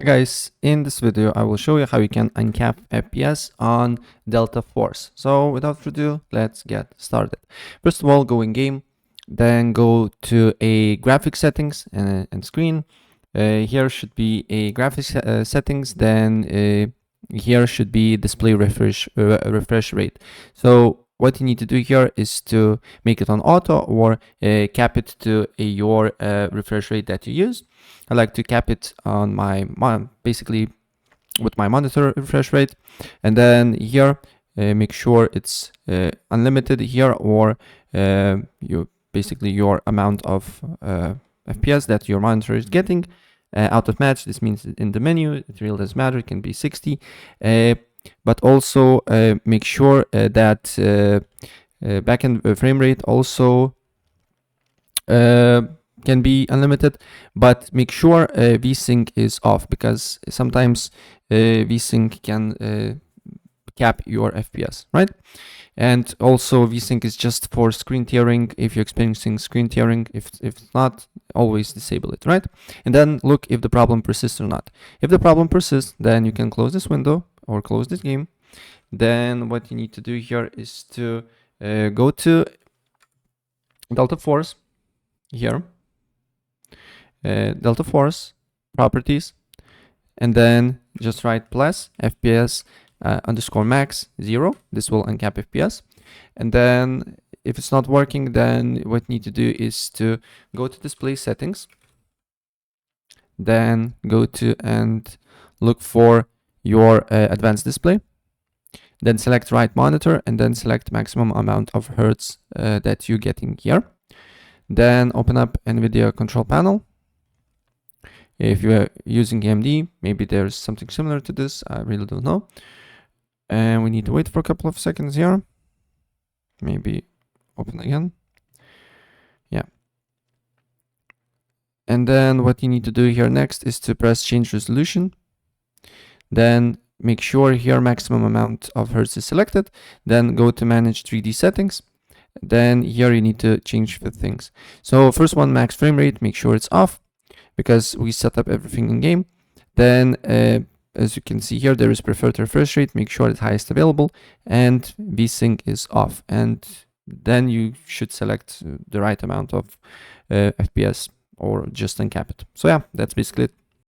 Guys, in this video, I will show you how you can uncap FPS on Delta Force. So without further ado, let's get started. First of all, go in game, then go to a graphics settings and screen. Here should be a graphics settings, then here should be display refresh rate. So what you need to do here is to make it on auto or cap it to your refresh rate that you use. I like to cap it on my basically with my monitor refresh rate, and then here make sure it's unlimited here, or your amount of FPS that your monitor is getting out of match. This means in the menu it really doesn't matter, it can be 60, but also make sure that backend frame rate also can be unlimited, but make sure VSync is off, because sometimes VSync can cap your FPS, right? And also VSync is just for screen tearing. If you're experiencing screen tearing, if not, always disable it, right? And then look if the problem persists or not. If the problem persists, then you can close this window or close this game. Then what you need to do here is to go to Delta Force here, Delta Force properties, and then just write plus FPS underscore max 0. This will uncap FPS. And then if it's not working, then what you need to do is to go to display settings, then go to and look for your advanced display, then select right monitor, and then select maximum amount of hertz that you're getting here. Then open up NVIDIA control panel. If you're using AMD, maybe there's something similar to this, I really don't know. And we need to wait for a couple of seconds here. Maybe open again. Yeah. And then what you need to do here next is to press change resolution. Then make sure here maximum amount of hertz is selected. Then go to manage 3D settings. Then here you need to change the things. So first one, max frame rate, make sure it's off, because we set up everything in game. Then as you can see here, there is preferred refresh rate, make sure it's highest available, and VSync is off. And then you should select the right amount of FPS or just uncap it. So yeah, that's basically it.